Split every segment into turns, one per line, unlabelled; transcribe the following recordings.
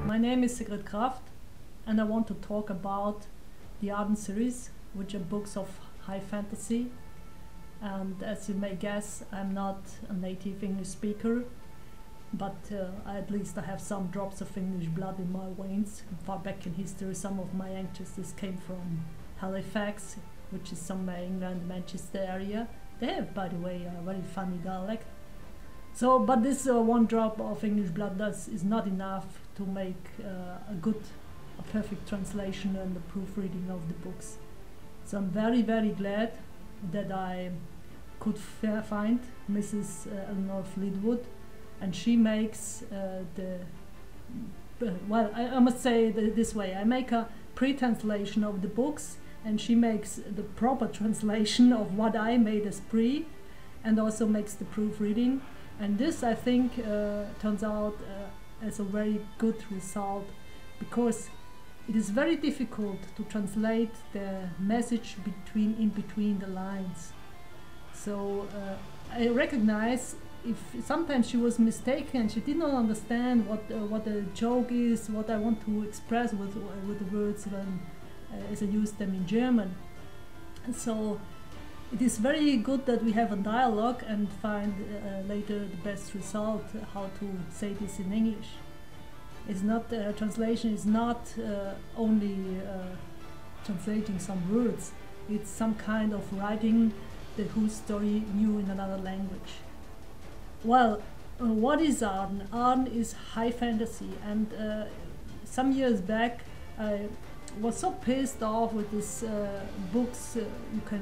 My name is Sigrid Kraft, and I want to talk about the Ardeen series, which are books of high fantasy. And as you may guess, I'm not a native English speaker, but at least I have some drops of English blood in my veins. Far back in history, some of my ancestors came from Halifax, which is somewhere in England, Manchester area. They have, by the way, a very funny dialect. So, but this one drop of English blood is not enough to make a perfect translation and a proofreading of the books. So I'm very, very glad that I could find Mrs. Eleanor Fleetwood, and she makes well, I must say this way, I make a pre-translation of the books, and she makes the proper translation of what I made as pre, and also makes the proofreading. And this, I think, turns out as a very good result, because it is very difficult to translate the message in between the lines. So I recognize if sometimes she was mistaken, she did not understand what the joke is, what I want to express with the words when, as I use them in German. And so it is very good that we have a dialogue and find later the best result, how to say this in English. It's not translation is not only translating some words. It's some kind of writing the whole story new in another language. Well, what is Ardeen? Ardeen is high fantasy, and some years back I was so pissed off with these books you can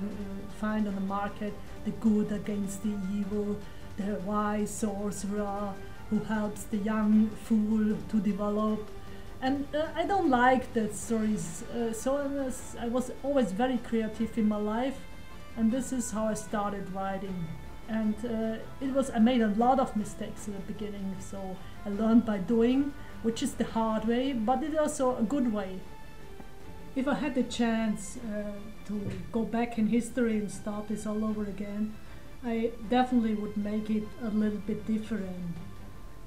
find on the market, the good against the evil, the wise sorcerer who helps the young fool to develop. And I don't like that stories, so I was always very creative in my life, and this is how I started writing. And I made a lot of mistakes in the beginning, so I learned by doing, which is the hard way, but it's also a good way. If I had the chance to go back in history and start this all over again, I definitely would make it a little bit different.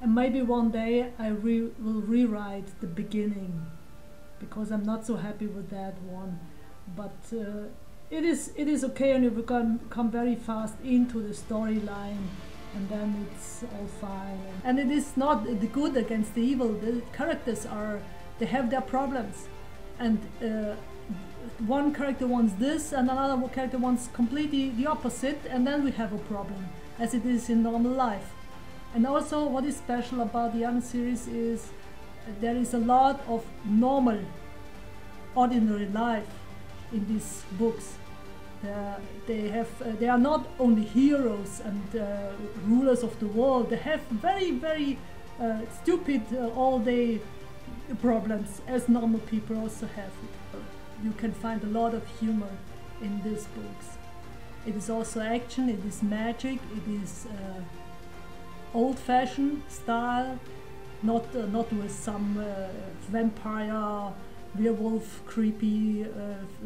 And maybe one day I will rewrite the beginning, because I'm not so happy with that one. But it is okay, and you can come very fast into the storyline, and then it's all fine. And it is not the good against the evil. The characters they have their problems. And one character wants this, and another character wants completely the opposite, and then we have a problem, as it is in normal life. And also, what is special about the Ardeen series is there is a lot of normal, ordinary life in these books. They are not only heroes and rulers of the world. They have very, very stupid all-day problems, as normal people also have. You can find a lot of humor in these books. It is also action, it is magic, it is old-fashioned style, not with some vampire, werewolf, creepy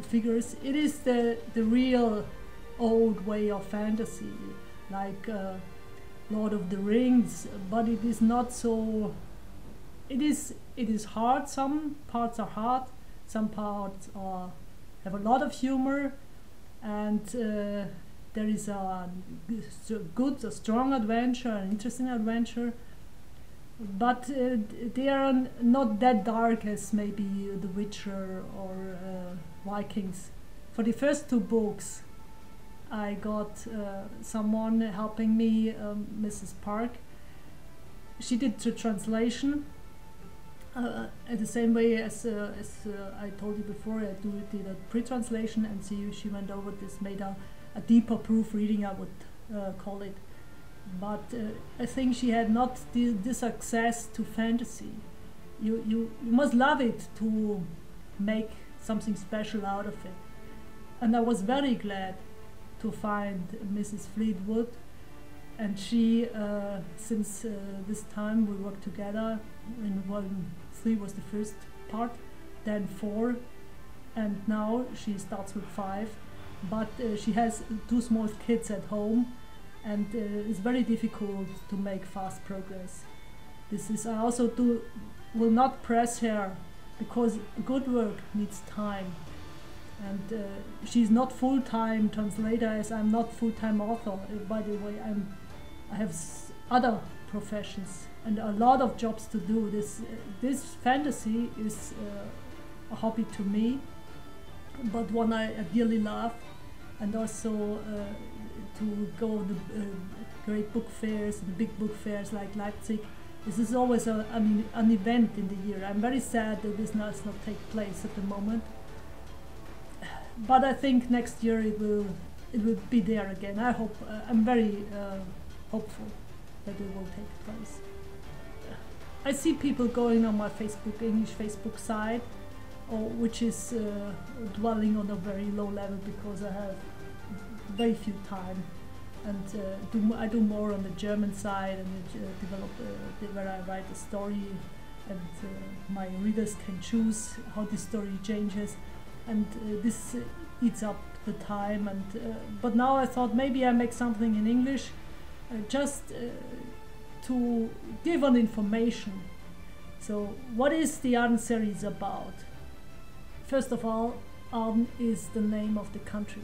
figures. It is the real old way of fantasy, like Lord of the Rings, but it is not so. It is hard. Some parts are hard, some parts have a lot of humor, and there is a strong adventure, an interesting adventure, but they are not that dark as maybe The Witcher or Vikings. For the first two books, I got someone helping me, Mrs. Park. She did the translation. In the same way as I told you before, I did a pre-translation, and she went over this, made a deeper proofreading, I would call it. But I think she had not this access to fantasy. You must love it to make something special out of it. And I was very glad to find Mrs. Fleetwood, and she, since this time we worked together, in 3 was the first part, then 4, and now she starts with 5. But she has 2 small kids at home, and it's very difficult to make fast progress. This is I also do will not press her, because good work needs time. And she's not full-time translator, as I'm not full-time author. By the way, I have other professions and a lot of jobs to do. This fantasy is a hobby to me, but one I dearly love, and also to go to great book fairs, the big book fairs like Leipzig. This is always an event in the year. I'm very sad that this does not take place at the moment, but I think next year it will be there again. I hope. I'm very hopeful that it will take place. I see people going on my English Facebook site, which is dwelling on a very low level because I have very few time, and I do more on the German side, and develop where I write a story, and my readers can choose how the story changes, and this eats up the time. And but now I thought maybe I make something in English, just to give an information. So what is the Ardeen series about? First of all, Ardeen is the name of the country.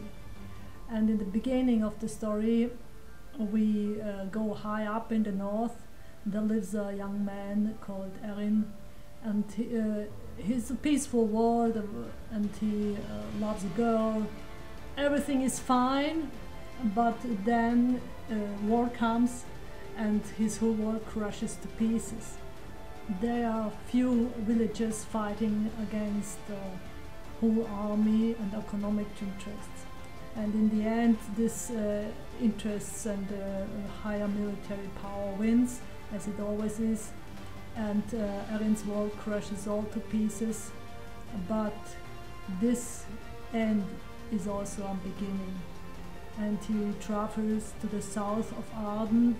And in the beginning of the story, we go high up in the north. There lives a young man called Ardeen, and he's a peaceful world, and he loves a girl. Everything is fine, but then war comes, and his whole world crushes to pieces. There are few villagers fighting against the whole army and economic interests. And in the end, this interests and higher military power wins, as it always is. And Ardeen's world crushes all to pieces. But this end is also a beginning. And he travels to the south of Ardeen,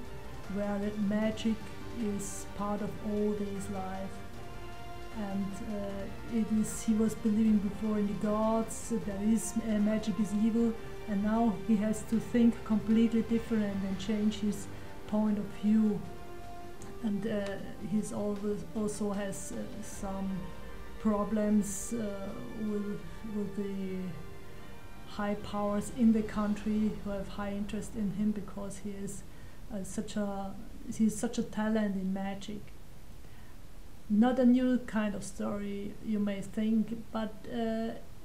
where magic is part of all his life. And he was believing before in the gods, magic is evil, and now he has to think completely different and change his point of view. And he's also has some problems with the high powers in the country who have high interest in him, because he is such a talent in magic. Not a new kind of story, you may think, but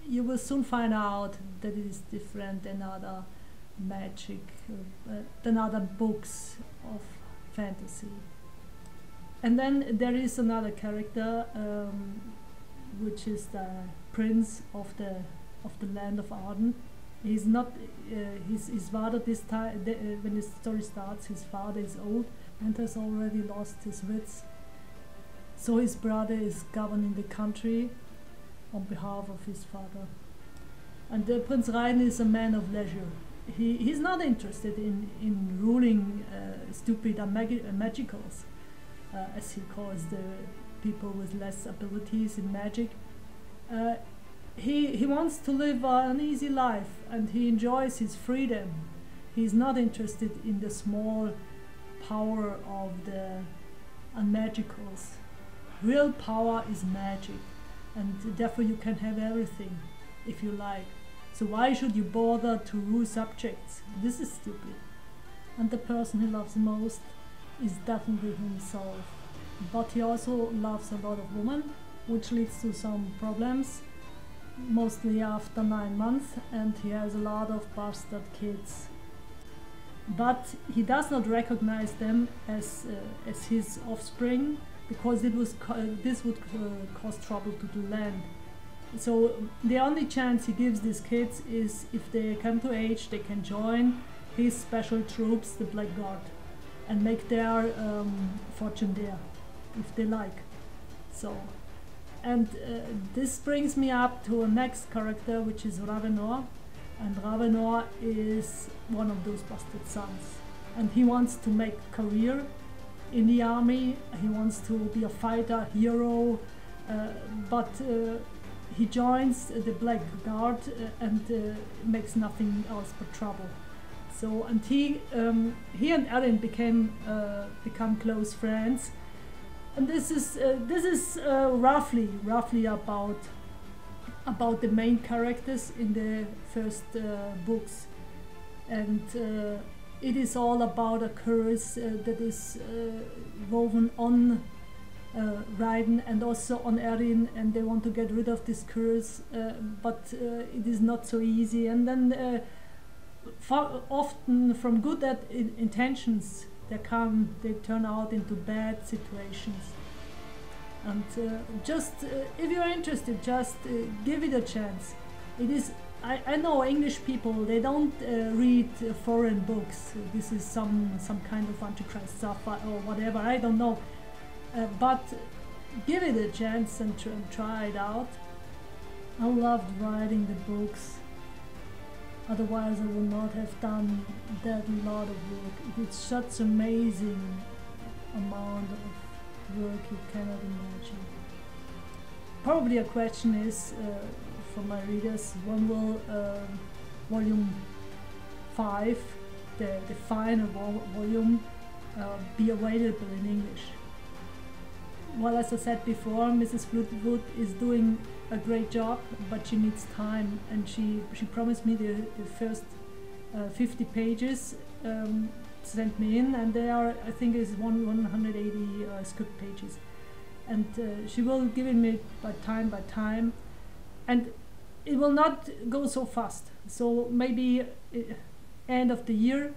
you will soon find out that it is different than other magic, than other books of fantasy. And then there is another character, which is the prince of the land of Ardeen. He's not his father this time. When the story starts, his father is old and has already lost his wits. So his brother is governing the country on behalf of his father. And Prince Ardeen is a man of leisure. He's not interested in ruling stupid magicals, as he calls the people with less abilities in magic. He wants to live an easy life, and he enjoys his freedom. He's not interested in the small power of the unmagicals. Real power is magic, and therefore you can have everything if you like. So why should you bother to rule subjects? This is stupid. And the person he loves most is definitely himself. But he also loves a lot of women, which leads to some problems, mostly after 9 months, and he has a lot of bastard kids. But he does not recognize them as his offspring, because this would cause trouble to the land. So the only chance he gives these kids is if they come to age, they can join his special troops, the Black Guard, and make their fortune there, if they like. So, and this brings me up to a next character, which is Ravenor. And Ravenor is one of those bastard sons, and he wants to make a career in the army. He wants to be a fighter, hero, but he joins the Black Guard and makes nothing else but trouble. So, and he and Ardeen become close friends, And this is roughly about the main characters in the first books, and it is all about a curse that is woven on Raiden and also on Ardeen, and they want to get rid of this curse, but it is not so easy. And then often from good intentions they turn out into bad situations. And just if you're interested, just give it a chance. It is. I know English people, they don't read foreign books. This is some kind of Antichrist stuff or whatever, I don't know. But give it a chance and try it out. I loved writing the books. Otherwise I would not have done that lot of work. It's such amazing amount of work you cannot imagine. Probably a question is from my readers, when will volume 5, the final volume, be available in English? Well, as I said before, Mrs. Fleetwood is doing a great job, but she needs time, and she promised me the first 50 pages sent me in, and they are, I think, is 180 script pages, and she will give it me by time, and it will not go so fast. So maybe end of the year,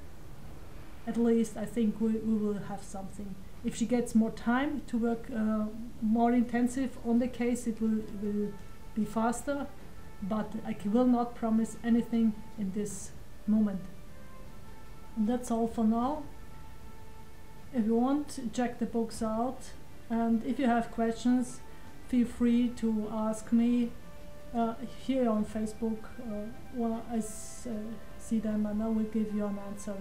at least, I think we will have something. If she gets more time to work more intensive on the case, it will be faster, but I will not promise anything in this moment. And that's all for now. If you want, check the books out, and if you have questions, feel free to ask me here on Facebook. Well, I see them and I will give you an answer